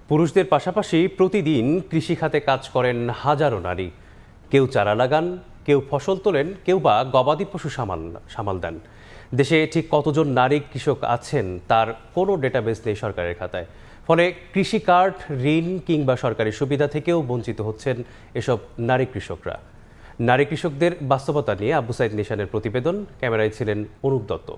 পুরুষদের পাশাপাশি প্রতিদিন কৃষিখাতে কাজ করেন হাজারো নারী। কেউ চারা লাগান, কেউ ফসল তোলেন, কেউ বা গবাদি পশু সামাল দেন। দেশে ঠিক কতজন নারী কৃষক আছেন তার কোনো ডেটাবেস নেই সরকারের খাতায়। ফলে কৃষি কার্ড, ঋণ কিংবা সরকারি সুবিধা থেকেও বঞ্চিত হচ্ছেন এসব নারী কৃষকরা। নারী কৃষকদের বাস্তবতা নিয়ে আবু সাইদ নিশানের প্রতিবেদন। ক্যামেরায় ছিলেন অনুপ দত্ত।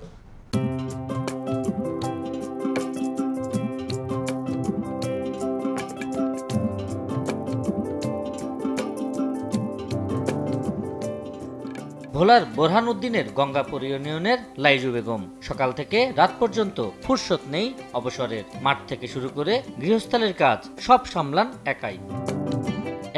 ভোলার বোরহানউদ্দিনের গঙ্গাপুর ইউনিয়নের লাইজু বেগম সকাল থেকে রাত পর্যন্ত ফুরসত নেই অবসরের। মাঠ থেকে শুরু করে গৃহস্থালির কাজ সব সামলান একাই।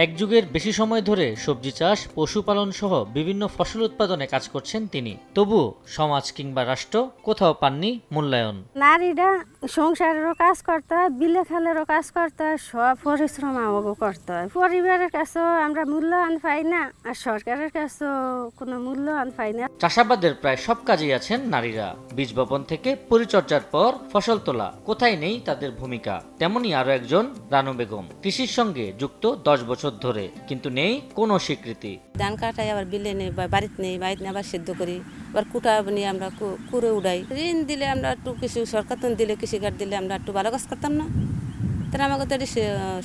এক যুগের বেশি সময় ধরে সবজি চাষ, পশুপালন সহ বিভিন্ন ফসল উৎপাদনে কাজ করছেন তিনি। তবুও সমাজ কিংবা রাষ্ট্র কোথাও পাননি মূল্যায়ন। নারীরা সংসারেরও কাজ করতে হয়, বিলে খালেরও কাজ করতে হয়, সব পরিশ্রম আমাকে করতে হয়। পরিবারের কাছেও আমরা মূল্যায়ন পাই না, আর সরকারের কাছেও কোনো মূল্যায়ন পাই না। চাষাবাদের প্রায় সব কাজেই আছেন নারীরা। বীজ বপন থেকে পরিচর্যার পর ফসল তোলা, কোথায় নেই তাদের ভূমিকা। তেমনি আরো একজন রানু বেগম, কৃষির সঙ্গে যুক্ত 10 বছর ধরে, কিন্তু নেই কোনো স্বীকৃতি। ধান কাটাই আবার বিলে নেই, বাড়িতে নেই, বাড়িতে আবার সিদ্ধ করি, আবার কুটা নিয়ে আমরা কুড়ে উড়াই। ঋণ দিলে আমরা একটু কিছু সরকার দিলে, কৃষি কার্ড দিলে আমরা একটু ভালো কাজ করতাম না। তাহলে আমাকে তো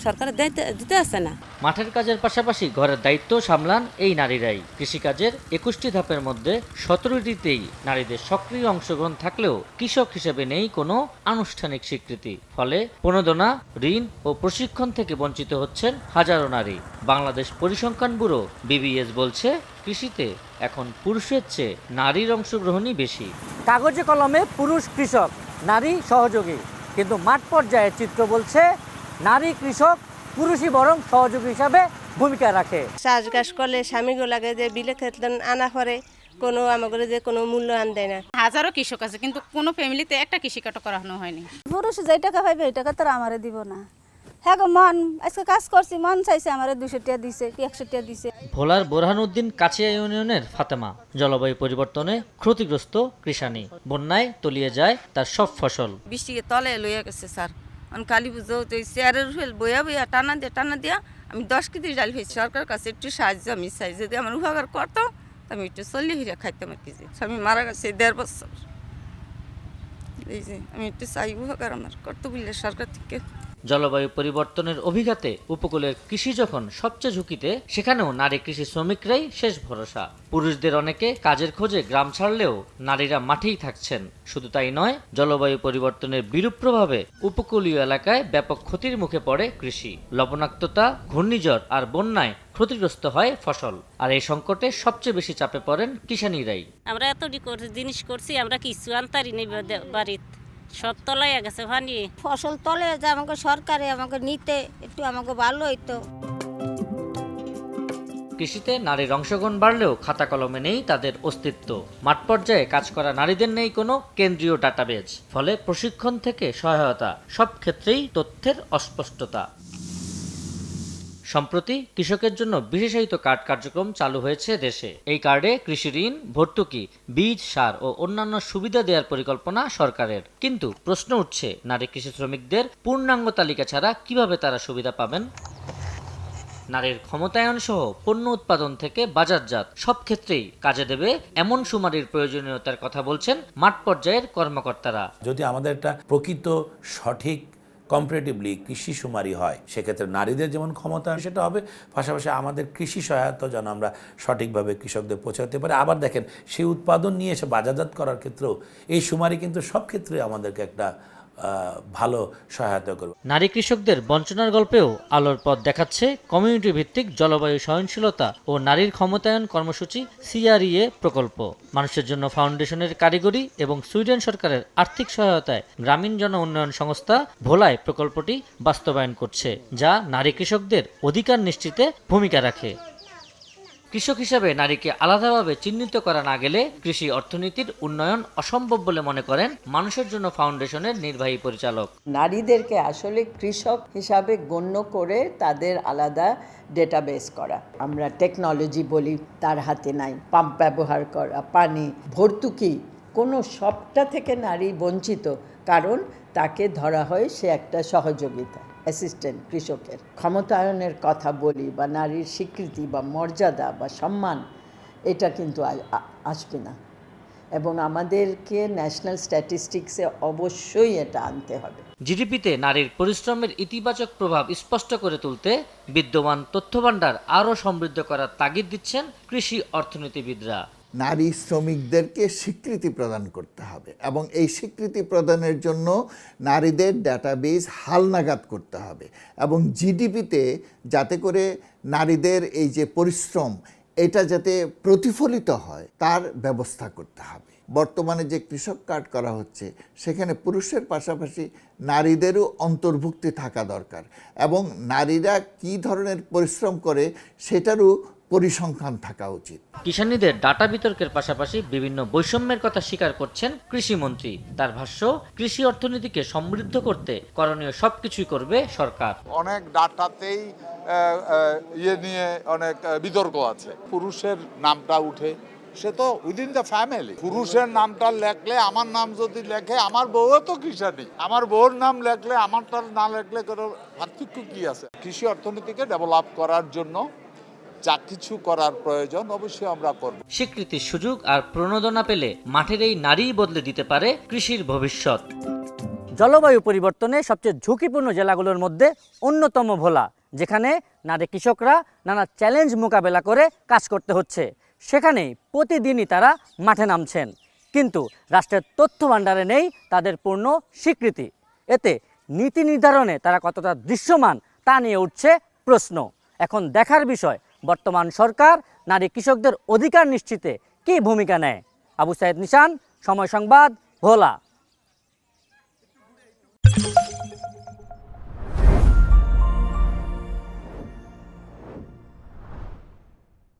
সরকারের দিতে আসছে না। মাঠের কাজের পাশাপাশি ঘরের দায়িত্ব সামলান এই নারীরাই। কৃষিকাজের 21টি ধাপের মধ্যে 17টিতেই নারীদের সক্রিয় অংশগ্রহণ থাকলেও কৃষক হিসেবে নেই কোনো আনুষ্ঠানিক স্বীকৃতি। ফলে প্রণোদনা, ঋণ ও প্রশিক্ষণ থেকে বঞ্চিত হচ্ছেন হাজারো নারী। বাংলাদেশ পরিসংখ্যান ব্যুরো BBS বলছে, কৃষিতে এখন পুরুষের চেয়ে নারীর অংশগ্রহণই বেশি। কাগজে কলমে পুরুষ কৃষক, নারী সহযোগী, কিন্তু মাঠ পর্যায়ে চিত্র বলছে নারী কৃষক পুরুষই বরং সহযোগী হিসাবে ভূমিকা রাখে। চাষবাস করলে স্বামীগুলো লাগে যে বিলে খেতে আনা পরে কোনো আমাদের যে কোনো মূল্যায়ন দেয় না। হাজারো কৃষক আছে, কিন্তু কোনো ফ্যামিলিতে একটা কৃষিকাজ করানো হয়নি। পুরুষ যেই টাকা পাইবে ওই টাকা তো আমারে দিব না। হ্যাঁ গো, মন আজকে কাজ করছি, মন চাইছে আমারে 200 টাকা দিছে, 100 টাকা দিছে। ভোলার বোরহানউদ্দিন কাছিয়া ইউনিয়নের ফাতেমা, জলবায়ু পরিবর্তনে ক্ষতিগ্রস্ত কৃষানি। বন্যায় তলিয়ে যায় তার সব ফসল। বৃষ্টিকে তলে লইয়া গেছে স্যার, কালী পুজো চেয়ারের বইয়া বইয়া টানা দিয়া আমি 10 কেজি ডাল পেয়েছি। সরকার কাছে একটু সাহায্য আমি চাই, যদি আমার উপকার করতাম আমি একটু চল্লি হইয়া খাইতাম আর কিছু। স্বামী মারা গেছে 1.5 বছর। এই যে আমি একটু চাই উপকার আমার করতে বললে সরকার থেকে। জলবায়ু পরিবর্তনের অভিঘাতে উপকূলের কৃষি যখন সবচেয়ে ঝুঁকিতে, সেখানেও নারী কৃষি শ্রমিকরাই শেষ ভরসা। পুরুষদের অনেকে কাজের খোঁজে গ্রাম ছাড়লেও নারীরা মাঠেই থাকছেন। শুধু তাই নয়, জলবায়ু পরিবর্তনের বিরূপ প্রভাবে উপকূলীয় এলাকায় ব্যাপক ক্ষতির মুখে পড়ে কৃষি। লবণাক্ততা, ঘূর্ণিঝড় আর বন্যায় ক্ষতিগ্রস্ত হয় ফসল। আর এই সংকটে সবচেয়ে বেশি চাপে পড়েন কিষানীরাই। আমরা এত জিনিস করছি, আমরা কিছু আনতারি নেই বাড়িতে, সব তলাইয়া গেছে পানি। ফসল তলে যে আমাকে সরকারে আমাকে নিতে একটু আমাকে ভালো হইতো। কৃষিতে নারীর অংশগ্রহণ বাড়লেও খাতা কলমে নেই তাদের অস্তিত্ব। মাঠ পর্যায়ে কাজ করা নারীদের নেই কোনো কেন্দ্রীয় ডাটাবেজ। ফলে প্রশিক্ষণ থেকে সহায়তা, সব ক্ষেত্রেই তথ্যের অস্পষ্টতা। সম্প্রতি কৃষকের জন্য বিশেষায়িত কার্ড কার্যক্রম চালু হয়েছে দেশে। এই কার্ডে কৃষি ঋণ, ভর্তুকি, বীজ, সার ও অন্যান্য সুবিধা দেওয়ার পরিকল্পনা সরকারের। কিন্তু প্রশ্ন উঠছে, নারী কৃষি শ্রমিকদের পূর্ণাঙ্গ তালিকা ছাড়া কিভাবে তারা সুবিধা পাবেন? নারীর ক্ষমতায়ন সহ পণ্য উৎপাদন থেকে বাজারজাত সব ক্ষেত্রেই কাজে দেবে এমন শুমারির প্রয়োজনীয়তার কথা বলছেন মাঠ পর্যায়ের কর্মকর্তারা। যদি আমাদের একটা প্রকৃত সঠিক কম্পারেটিভলি কৃষি শুমারি হয়, সেক্ষেত্রে নারীদের যেমন ক্ষমতা সেটা হবে, পাশাপাশি আমাদের কৃষি সহায়তা যেন আমরা সঠিকভাবে কৃষকদের পৌঁছাতে পারি। আবার দেখেন, সেই উৎপাদন নিয়ে এসে বাজারজাত করার ক্ষেত্রেও এই শুমারি কিন্তু সব ক্ষেত্রে আমাদেরকে একটা ভালো সহায়তা করবে। নারী কৃষকদের বঞ্চনার গল্পেও আলোর পথ দেখাচ্ছে কমিউনিটি ভিত্তিক জলবায়ু সহনশীলতা ও নারীর ক্ষমতায়ন কর্মসূচি CREA প্রকল্প। মানুষের জন্য ফাউন্ডেশনের কারিগরি এবং সুইডেন সরকারের আর্থিক সহায়তায় গ্রামীণ জন উন্নয়ন সংস্থা ভোলায় প্রকল্পটি বাস্তবায়ন করছে, যা নারী কৃষকদের অধিকার নিশ্চিতে ভূমিকা রাখে। কৃষক হিসেবে নারীকে আলাদাভাবে চিহ্নিত করা না গেলে কৃষি অর্থনীতির উন্নয়ন অসম্ভব বলে মনে করেন মানুষের জন্য ফাউন্ডেশনের নির্বাহী পরিচালক। নারীদেরকে আসলে কৃষক হিসাবে গণ্য করে তাদের আলাদা ডেটাবেস করা। আমরা টেকনোলজি বলি, তার হাতে নাই। পাম্প ব্যবহার করা, পানি, ভর্তুকি, কোনো সবটা থেকে নারী বঞ্চিত, কারণ তাকে ধরা হয় সে একটা সহযোগিতা, অ্যাসিস্ট্যান্ট কৃষকের। ক্ষমতায়নের কথা বলি বা নারীর স্বীকৃতি বা মর্যাদা বা সম্মান, এটা কিন্তু আসবে না, এবং আমাদেরকে ন্যাশনাল স্ট্যাটিস্টিক্সে অবশ্যই এটা আনতে হবে। জিডিপিতে নারীর পরিশ্রমের ইতিবাচক প্রভাব স্পষ্ট করে তুলতে বিদ্যমান তথ্যভাণ্ডার আরও সমৃদ্ধ করার তাগিদ দিচ্ছেন কৃষি অর্থনীতিবিদরা। নারী শ্রমিকদেরকে স্বীকৃতি প্রদান করতে হবে এবং এই স্বীকৃতি প্রদানের জন্য নারীদের ডাটাবেজ হালনাগাদ করতে হবে এবং জিডিপিতে যাতে করে নারীদের এই যে পরিশ্রম এটা যাতে প্রতিফলিত হয় তার ব্যবস্থা করতে হবে। বর্তমানে যে কৃষক কার্ড করা হচ্ছে সেখানে পুরুষের পাশাপাশি নারীদেরও অন্তর্ভুক্তি থাকা দরকার এবং নারীরা কী ধরনের পরিশ্রম করে সেটারও পরিসংখ্যান থাকা উচিত। কিষানীদের ডাটা বিতর্কের পাশাপাশি বিভিন্ন বৈষম্যের কথা স্বীকার করছেন কৃষিমন্ত্রী। তার ভাষ্য, কৃষি অর্থনীতিকে সমৃদ্ধ করতে করণীয় সবকিছুই করবে সরকার। অনেক ডাটাতেই নিয়ে অনেক বিতর্ক আছে। পুরুষের নামটা উঠে, সে তো উইদিন দ্য ফ্যামিলি। পুরুষের নামটা লেখলে, আমার নাম যদি লেখে, আমার বউও তো কৃষানি, আমার বউর নাম লেখলে আমারটা না লেখলে কোনো পার্থক্য কি আছে? কৃষি অর্থনীতিকে ডেভেলপ করার জন্য যা কিছু করার প্রয়োজন অবশ্যই আমরা করব। স্বীকৃতির সুযোগ আর প্রণোদনা পেলে মাঠের এই নারীই বদলে দিতে পারে কৃষির ভবিষ্যৎ। জলবায়ু পরিবর্তনে সবচেয়ে ঝুঁকিপূর্ণ জেলাগুলোর মধ্যে অন্যতম ভোলা, যেখানে নারী কৃষকরা নানা চ্যালেঞ্জ মোকাবেলা করে কাজ করতে হচ্ছে। সেখানেই প্রতিদিনই তারা মাঠে নামছেন, কিন্তু রাষ্ট্রের তথ্য ভাণ্ডারে নেই তাদের পূর্ণ স্বীকৃতি। এতে নীতি নির্ধারণে তারা কতটা দৃশ্যমান তা নিয়ে উঠছে প্রশ্ন। এখন দেখার বিষয়, বর্তমান সরকার নারী কৃষকদের অধিকার নিশ্চিতে কী ভূমিকা নেয়। আবু সাইদ নিশান, সময় সংবাদ, ভোলা।